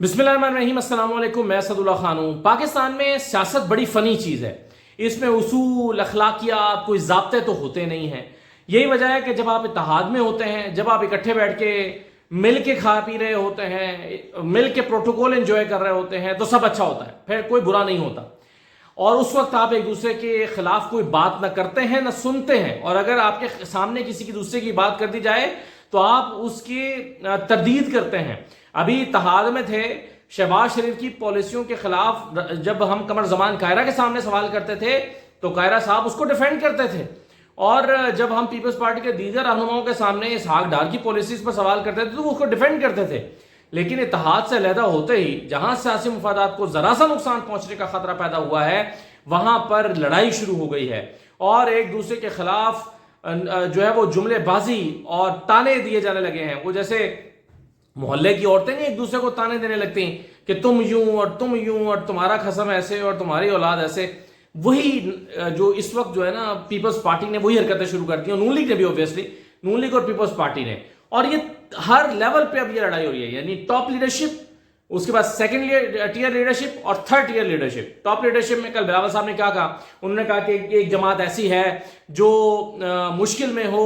बिस्मिल्लाहिर्रहमानिर्रहीम, अस्सलाम वालेकुम। मैं सदुल्ला खान हूँ। पाकिस्तान में सियासत बड़ी फ़नी चीज़ है। इसमें उसूल, अखलाकियात, कोई ज़ाब्ते तो होते नहीं हैं। यही वजह है कि जब आप इत्तेहाद में होते हैं, जब आप इकट्ठे बैठ के मिल के खा पी रहे होते हैं, मिल के प्रोटोकॉल एंजॉय कर रहे होते हैं, तो सब अच्छा होता है, फिर कोई बुरा नहीं होता। और उस वक्त आप एक दूसरे के खिलाफ कोई बात ना करते हैं ना सुनते हैं, और अगर आपके सामने किसी की दूसरे की बात कर दी जाए तो आप उसकी तरदीद करते हैं। अभी इत्तेहाद में थे, शहबाज शरीफ की पॉलिसियों के खिलाफ जब हम कमर जमान कायरा के सामने सवाल करते थे तो कायरा साहब उसको डिफेंड करते थे, और जब हम पीपल्स पार्टी के दीगर रहनुमाओं के सामने इसहाक डार की पॉलिसीज पर सवाल करते थे तो वो उसको डिफेंड करते थे। लेकिन इत्तेहाद से अलहदा होते ही जहां सियासी मुफादात को जरा सा नुकसान पहुंचने का खतरा पैदा हुआ है, वहां पर लड़ाई शुरू हो गई है और एक दूसरे के खिलाफ जो है वो जुमलेबाजी और ताने दिए जाने लगे हैं। वो जैसे मोहल्ले की औरतें नहीं एक दूसरे को ताने देने लगती हैं कि तुम यूं और तुम यूं और तुम्हारा खसम ऐसे और तुम्हारी औलाद ऐसे। वही जो इस वक्त जो है ना, पीपल्स पार्टी ने वही हरकतें शुरू कर दी, नून लीग ने भी, ऑब्वियसली नून लीग और पीपल्स पार्टी ने। और ये हर लेवल पे अब ये लड़ाई हो रही है, यानी टॉप लीडरशिप, उसके बाद सेकंड टीयर लीडरशिप और third tier leadership. Top leadership में कल बिलावल साहब ने क्या कहा, उन्होंने कहा कि एक जमात ऐसी है जो मुश्किल में हो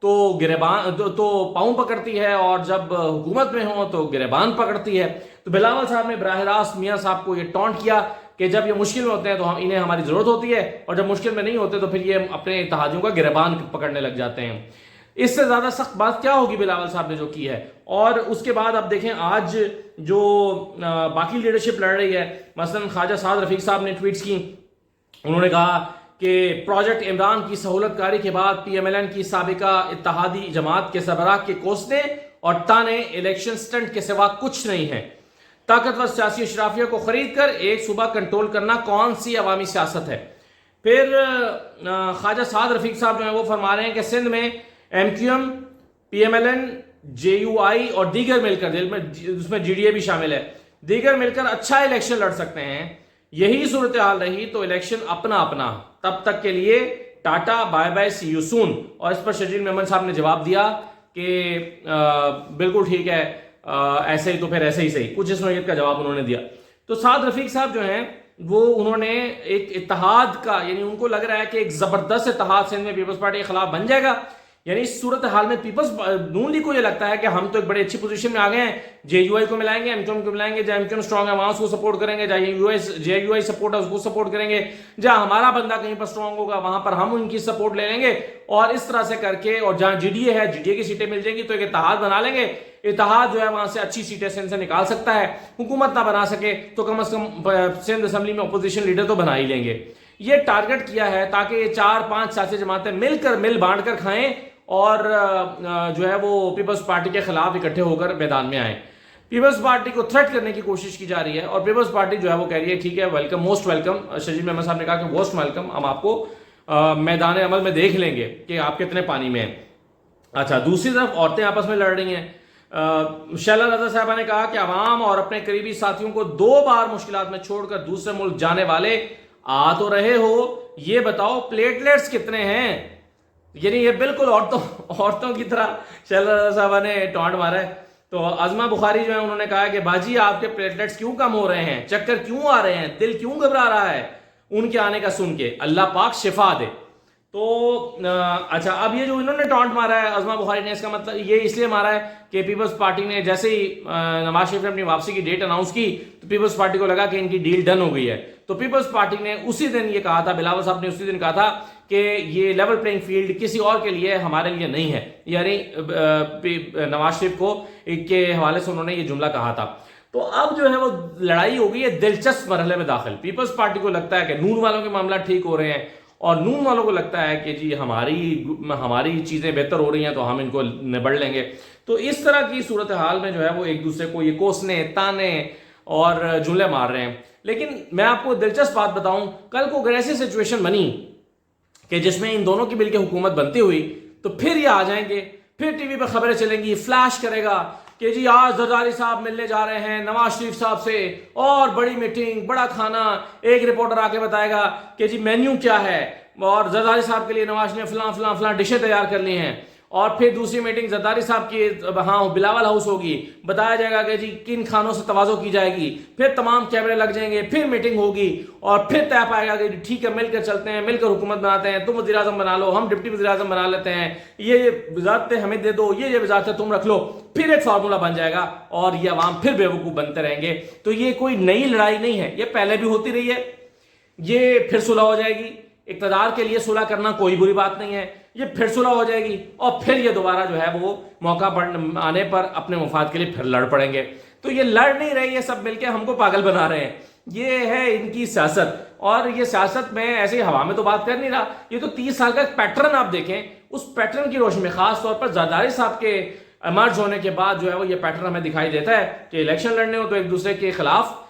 तो गिरेबान तो पाँव पकड़ती है और जब हुकूमत में हो तो गिरेबान पकड़ती है। तो बिलावल साहब ने बराह रास्त मियाँ साहब को ये टॉन्ट किया कि जब ये मुश्किल में होते हैं तो हम इन्हें हमारी जरूरत होती है, और जब मुश्किल में नहीं होते तो फिर ये अपने इत्तेहादियों का गिरेबान पकड़ने लग जाते हैं। इससे ज्यादा सख्त बात क्या होगी बिलावल साहब ने जो की है। और उसके बाद आप देखें आज जो बाकी लीडरशिप लड़ रही है, मसलन ख्वाजा साद रफीक साहब ने ट्वीट्स की। उन्होंने कहा कि प्रोजेक्ट इमरान की सहूलतकारी के बाद PMLN की साबिका इत्तेहादी जमात के सरबराह के कोसने और ताने इलेक्शन स्टंट के सिवा कुछ नहीं है। ताकतवर सियासी अशराफिया को खरीद कर एक सूबा कंट्रोल करना कौन सी अवामी सियासत है। फिर ख्वाजा साद रफीक साहब जो है वो फरमा रहे हैं कि सिंध में MQM, PMLN, JUI और दीगर मिलकर, उसमें GDA भी शामिल है, दीगर मिलकर अच्छा इलेक्शन लड़ सकते हैं। यही सूरत हाल रही तो इलेक्शन अपना अपना, तब तक के लिए tata, bye bye, see you soon. और इस पर शजील मेमन साहब ने जवाब दिया कि बिल्कुल ठीक है, ऐसे ही तो फिर ऐसे ही सही, कुछ इस नोयत का जवाब उन्होंने दिया। तो साद रफीक साहब जो हैं वो उन्होंने एक इत्तेहाद का, यानी उनको लग रहा है कि एक जबरदस्त इत्तेहाद सिंध में पीपल्स पार्टी के खिलाफ बन जाएगा। यानी इस सूरत हाल में पीपल्स नून लीग को ये लगता है कि हम तो एक बड़ी अच्छी पोजीशन में आ गए हैं, JUI को मिलाएंगे, MQM को मिलाएंगे, जहां MQM स्ट्रांग है वहां उसको सपोर्ट करेंगे, जहां JUI सपोर्ट है उसको सपोर्ट करेंगे, जहां हमारा बंदा कहीं पर स्ट्रांग होगा वहां पर हम उनकी सपोर्ट ले लेंगे, और इस तरह से करके, और जहां GDA है, GDA की सीटें मिल जाएंगी तो एक इत्तेहाद बना लेंगे। इत्तेहाद जो है वहां से अच्छी सीटें सिंध से निकाल सकता है, हुकूमत ना बना सके तो कम से कम सिंध असेंबली में अपोजिशन लीडर तो बना ही लेंगे। ये टारगेट किया है ताकि ये 4-5 सियासी जमातें मिलकर मिल बांट कर खाएं और जो है वो पीपल्स पार्टी के खिलाफ इकट्ठे होकर मैदान में आए। पीपल्स पार्टी को थ्रेट करने की कोशिश की जा रही है, और पीपल्स पार्टी जो है वो कह रही है ठीक है, welcome, most welcome. Sharjeel Memon साहब ने कहा कि मोस्ट वेलकम, हम आपको मैदान अमल में देख लेंगे कि आप कितने पानी में हैं। अच्छा, दूसरी तरफ औरतें आपस में लड़ रही हैं। शैला रजा साहबा ने कहा कि अवाम और अपने करीबी साथियों को 2 बार मुश्किलात में छोड़कर दूसरे मुल्क जाने वाले आ तो रहे हो, ये बताओ प्लेटलेट्स कितने हैं। यानी ये बिल्कुल औरतों की तरह शैला साहबा ने टॉन्ट मारा है। तो अजमा बुखारी जो है उन्होंने कहा कि बाजी आपके प्लेटलेट्स क्यों कम हो रहे हैं, चक्कर क्यों आ रहे हैं, दिल क्यों घबरा रहा है उनके आने का सुन के, अल्लाह पाक शिफा दे। तो अच्छा, अब ये जो इन्होंने टॉन्ट मारा है अजमा बुखारी ने, इसका मतलब ये इसलिए मारा है कि पीपल्स पार्टी ने जैसे ही नवाज शरीफ ने अपनी वापसी की डेट अनाउंस की तो पीपल्स पार्टी को लगा कि इनकी डील डन हो गई है। तो पीपल्स पार्टी ने उसी दिन ये कहा था, बिलावल साहब ने उसी दिन कहा था कि ये लेवल प्लेइंग फील्ड किसी और के लिए, हमारे लिए नहीं है। यानी नवाज शरीफ को के हवाले से उन्होंने ये जुमला कहा था। तो अब जो है वो लड़ाई हो गई है दिलचस्प मरहले में दाखिल। पीपल्स पार्टी को लगता है कि नून वालों के मामला ठीक हो रहे हैं, और नून वालों को लगता है कि जी हमारी चीजें बेहतर हो रही हैं तो हम इनको निबड़ लेंगे। तो इस तरह की सूरत हाल में जो है वो एक दूसरे को ये कोसने, ताने और जुमले मार रहे हैं। लेकिन मैं आपको दिलचस्प बात बताऊं, कल को अगर ऐसी सिचुएशन बनी कि जिसमें इन दोनों की मिलकर हुकूमत बनती हुई, तो फिर ये आ जाएंगे, फिर टीवी पर खबरें चलेंगी, फ्लैश करेगा कि जी आज जरदारी साहब मिलने जा रहे हैं नवाज शरीफ साहब से, और बड़ी मीटिंग, बड़ा खाना। एक रिपोर्टर आके बताएगा कि जी मेन्यू क्या है, और जरदारी साहब के लिए नवाज ने फलां डिशें तैयार कर ली हैं, और फिर दूसरी मीटिंग जरदारी साहब की, हाँ, बिलावल हाउस होगी, बताया जाएगा कि जी किन खानों से तवाज़ो की जाएगी, फिर तमाम कैमरे लग जाएंगे, फिर मीटिंग होगी और फिर तय पाएगा कि ठीक है मिलकर चलते हैं, मिलकर हुकूमत बनाते हैं, तुम वज़ीर आज़म बना लो, हम डिप्टी वज़ीर आज़म बना लेते हैं, ये वजारतें हमें दे दो, ये वजारतें तुम रख लो, फिर एक फार्मूला बन जाएगा और ये अवाम फिर बेवकूफ़ बनते रहेंगे। तो ये कोई नई लड़ाई नहीं है, ये पहले भी होती रही है, ये फिर सुलह हो जाएगी। इक़्तिदार के लिए सुलह करना कोई बुरी बात नहीं है, ये फिर सुलह हो जाएगी और फिर ये दोबारा जो है वो मौका आने पर अपने मुफाद के लिए फिर लड़ पड़ेंगे। तो ये लड़ नहीं रहे, ये सब मिलकर हमको पागल बना रहे हैं। ये है इनकी सियासत, और ये सियासत में ऐसे ही हवा में तो बात कर नहीं रहा, ये तो 30 साल का पैटर्न आप देखें, उस पैटर्न की रोशनी में खास तौर पर जरदारी साहब के इमर्ज होने के बाद जो है वो ये पैटर्न हमें दिखाई देता है कि इलेक्शन लड़ने हो तो एक दूसरे के खिलाफ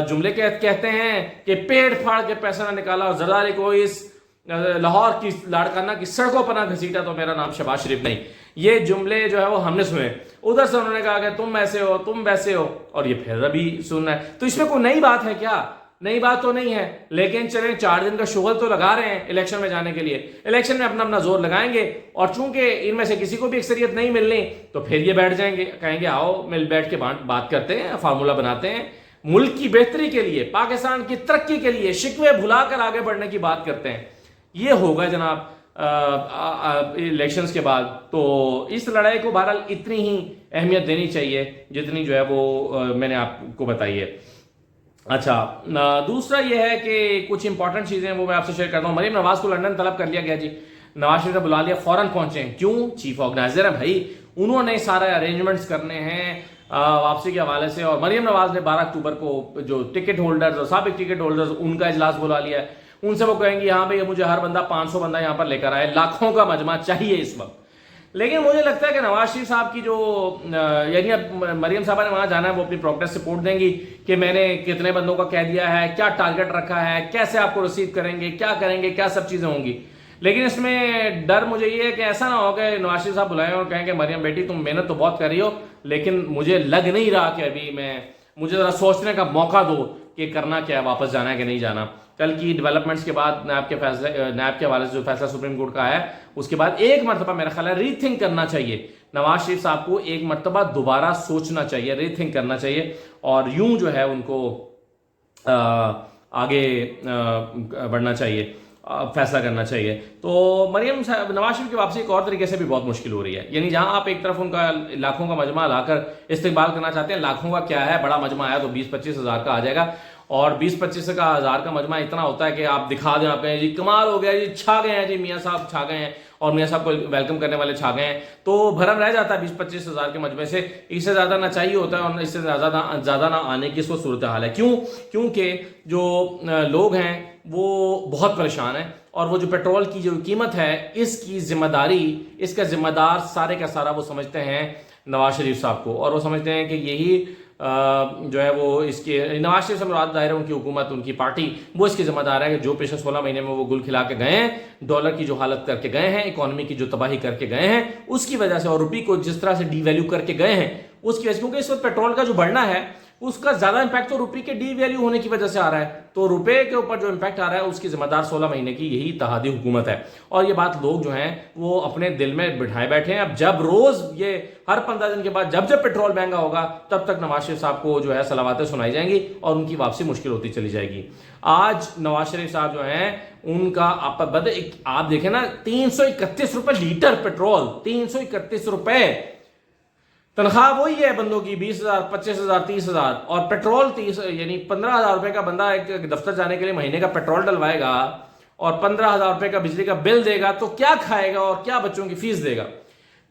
जुमले कहते हैं कि पेड़ फाड़ के पैसा ना निकाला, और जरदारी को इस लाहौर की लाड़काना की सड़कों पर ना घसीटा तो मेरा नाम शहबाज शरीफ नहीं। ये जुमले जो है वो हमने सुने, उधर से उन्होंने कहा कि तुम ऐसे हो, तुम वैसे हो, और ये फिर अभी सुन रहा है। तो इसमें कोई नई बात है क्या? नई बात तो नहीं है, लेकिन चलें 4 दिन का शुगल तो लगा रहे हैं इलेक्शन में जाने के लिए, इलेक्शन में अपना अपना जोर लगाएंगे, और चूंकि इनमें से किसी को भी अक्सरियत नहीं मिलनी तो फिर ये बैठ जाएंगे, कहेंगे आओ मिल बैठ के बात करते हैं, फार्मूला बनाते हैं, मुल्क की बेहतरी के लिए, पाकिस्तान की तरक्की के लिए शिकवे भुलाकर आगे बढ़ने की बात करते हैं। ये होगा जनाब इलेक्शंस के बाद। तो इस लड़ाई को बहरहाल इतनी ही अहमियत देनी चाहिए जितनी जो है वो मैंने आपको बताई है। अच्छा, दूसरा ये है कि कुछ इंपॉर्टेंट चीजें वो मैं आपसे शेयर करता हूँ। मरीम नवाज को लंदन तलब कर लिया गया जी, नवाज शरीफ ने बुला लिया, फौरन पहुंचे। क्यों? चीफ ऑर्गेनाइजर है भाई, उन्होंने सारे अरेंजमेंट्स करने हैं वापसी के हवाले से। और मरीम नवाज ने 12 अक्टूबर को जो टिकट होल्डर्स और साबिक टिकट होल्डर्स उनका इजलास बुला लिया है, उनसे वो कहेंगे हाँ भाई मुझे हर बंदा 500 बंदा यहाँ पर लेकर आए, लाखों का मजमा चाहिए इस वक्त। लेकिन मुझे लगता है कि नवाज शरीफ साहब की जो यानी अब मरीम साहबा ने वहां जाना है, वो अपनी प्रोग्रेस रिपोर्ट देंगी कि मैंने कितने बंदों का कह दिया है, क्या टारगेट रखा है, कैसे आपको रिसीव करेंगे, क्या करेंगे, क्या सब चीजें होंगी। लेकिन इसमें डर मुझे ये है कि ऐसा ना हो कि नवाज शरीफ साहब बुलाएं और कहें कि मरियम बेटी तुम मेहनत तो बहुत कर रही हो, लेकिन मुझे लग नहीं रहा कि अभी मुझे जरा सोचने का मौका दो कि करना क्या है, वापस जाना है कि नहीं जाना। कल की डेवलपमेंट्स के बाद नैब के हवाले से जो फैसला सुप्रीम कोर्ट का है, उसके बाद एक मरतबा मेरा ख्याल है रीथिंक करना चाहिए। नवाज शरीफ साहब को एक मरतबा दोबारा सोचना चाहिए, रीथिंक करना चाहिए, और यूं जो है उनको आगे बढ़ना चाहिए, फैसला करना चाहिए। तो मरियम नवाज शरीफ की वापसी एक और तरीके से भी बहुत मुश्किल हो रही है। यानी जहां आप एक तरफ उनका लाखों का मजमा लाकर इस्तेमाल करना चाहते हैं, लाखों का क्या है, बड़ा मजमा आया तो 20-25 हज़ार का आ जाएगा, और 20-25 हज़ार का मजमा इतना होता है कि आप दिखा दें, आप कहें जी कमाल हो गया जी, छा गए हैं जी, मियाँ साहब छा गए हैं, और मियाँ साहब को वेलकम करने वाले छा गए हैं, तो भरम रह जाता है 20-25 हज़ार के मजमे से। इससे ज़्यादा ना चाहिए होता है, और इससे ज़्यादा ना आने की इसको सूरत हाल है। क्यों? क्योंकि जो लोग हैं वो बहुत परेशान हैं, और वो जो पेट्रोल की जो कीमत है, इसकी जिम्मेदारी, इसका जिम्मेदार सारे का सारा वो समझते हैं नवाज शरीफ साहब को, और वो समझते हैं कि यही जो है वो इसके नवाज शरीफ से मुराद दायरा उनकी हुकूमत, उनकी पार्टी, वो इसकी जिम्मेदार है कि जो पिछले 16 महीने में वो गुल खिला के गए हैं, डॉलर की जो हालत करके गए हैं, इकोनॉमी की जो तबाही करके गए हैं, उसकी वजह से, और रुपये को जिस तरह से डीवैल्यू करके गए हैं उसकी वजह से, क्योंकि इस वक्त पेट्रोल का जो बढ़ना है उसका ज्यादा इंपैक्ट तो रुपये के डीवैल्यू होने की वजह से आ रहा है। तो रुपए के ऊपर जो इंपैक्ट आ रहा है उसकी जिम्मेदार 16 महीने की यही इत्तेहादी हुकूमत है, और ये बात लोग जो हैं वो अपने दिल में बिठाए बैठे हैं। अब जब रोज ये हर 15 दिन के बाद जब पेट्रोल महंगा होगा, तब तक नवाज शरीफ साहब को जो है सलावातें सुनाई जाएंगी और उनकी वापसी मुश्किल होती चली जाएगी। आज नवाज शरीफ साहब जो हैं उनका आप देखें ना, 331 रुपए लीटर पेट्रोल, 331 रुपए, तनख्वाह वही है बंदों की 20,000, 25,000, 30,000, और पेट्रोल 30, यानी 15,000 रुपए का बंदा एक दफ्तर जाने के लिए महीने का पेट्रोल डलवाएगा और 15,000 रुपए का बिजली का बिल देगा, तो क्या खाएगा और क्या बच्चों की फीस देगा।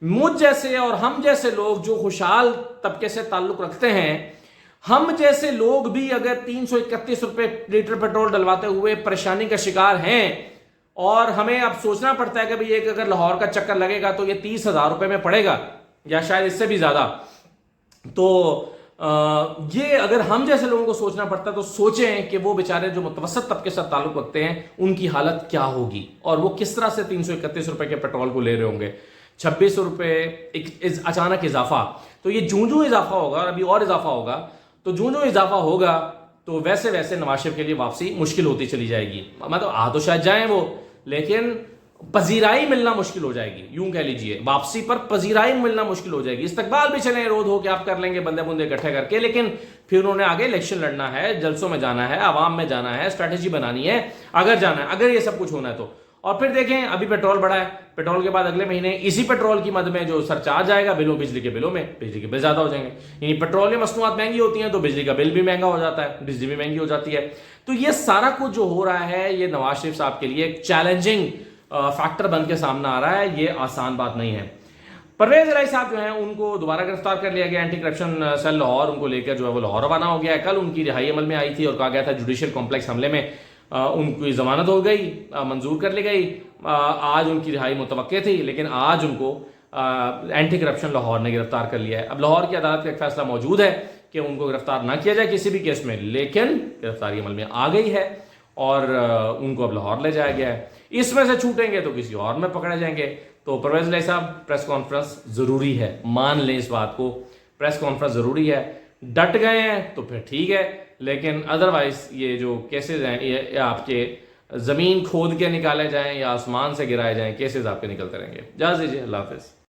मुझ जैसे और हम जैसे लोग जो खुशहाल तबके से ताल्लुक रखते हैं, हम जैसे लोग भी अगर 331 रुपए लीटर पेट्रोल डलवाते हुए परेशानी का शिकार हैं, और हमें अब सोचना पड़ता है कि भाई एक अगर लाहौर का चक्कर लगेगा तो ये 30,000 रुपए में पड़ेगा, या शायद इससे भी ज्यादा। तो ये अगर हम जैसे लोगों को सोचना पड़ता है, तो सोचें कि वो बेचारे जो मुतवसत तबके से ताल्लुक रखते हैं उनकी हालत क्या होगी, और वो किस तरह से 331 रुपए के पेट्रोल को ले रहे होंगे। 26 रुपए एक अचानक इजाफा, तो ये जूं इजाफा होगा, और अभी और इजाफा होगा, तो जूं इजाफा होगा तो वैसे वैसे नवाज शरीफ के लिए वापसी मुश्किल होती चली जाएगी। मतलब आ तो शायद जाए वो, लेकिन पजीराई मिलना मुश्किल हो जाएगी, यूं कह लीजिए वापसी पर पजीराई मिलना मुश्किल हो जाएगी। इस्तकबाल भी चले रोध हो के आप कर लेंगे बंदे बुंदे इकट्ठे करके, लेकिन फिर उन्होंने आगे इलेक्शन लड़ना है, जलसों में जाना है, आवाम में जाना है, स्ट्रैटेजी बनानी है, अगर जाना है, अगर ये सब कुछ होना है तो। और फिर देखें अभी पेट्रोल बढ़ा है, पेट्रोल के बाद अगले महीने इसी पेट्रोल की मद में जो सरचार्ज आएगा बिलों, बिजली के बिलों में, बिजली के बिल ज्यादा हो जाएंगे। यानी पेट्रोलियम मसनूआत महंगी होती हैं तो बिजली का बिल भी महंगा हो जाता है, बिजली भी महंगी हो जाती है। तो ये सारा कुछ जो हो रहा है ये नवाज शरीफ साहब के लिए एक चैलेंजिंग फैक्टर बन के सामने आ रहा है, ये आसान बात नहीं है। परवेज इलाही साहब जो हैं उनको दोबारा गिरफ्तार कर लिया गया, एंटी करप्शन सेल लाहौर उनको लेकर जो है वो लाहौर रवाना हो गया है। कल उनकी रिहाई अमल में आई थी और कहा गया था जुडिशियल कॉम्प्लेक्स हमले में उनकी जमानत हो गई, मंजूर कर ली गई। आज उनकी रिहाई मुतवक्के थी, लेकिन आज उनको एंटी करप्शन लाहौर ने गिरफ्तार कर लिया है। अब लाहौर की अदालत का एक फैसला मौजूद है कि उनको गिरफ्तार ना किया जाए किसी भी केस में, लेकिन गिरफ्तारी अमल में आ गई है और उनको अब लाहौर ले जाया गया है। इसमें से छूटेंगे तो किसी और में पकड़े जाएंगे। तो परवेज इलाही साहब प्रेस कॉन्फ्रेंस जरूरी है, मान लें इस बात को, प्रेस कॉन्फ्रेंस जरूरी है। डट गए हैं तो फिर ठीक है, लेकिन अदरवाइज ये जो केसेज हैं ये आपके जमीन खोद के निकाले जाएं या आसमान से गिराए जाएं, केसेज आपके निकलते रहेंगे। इजाज़त दीजिए, अल्लाह हाफिज़।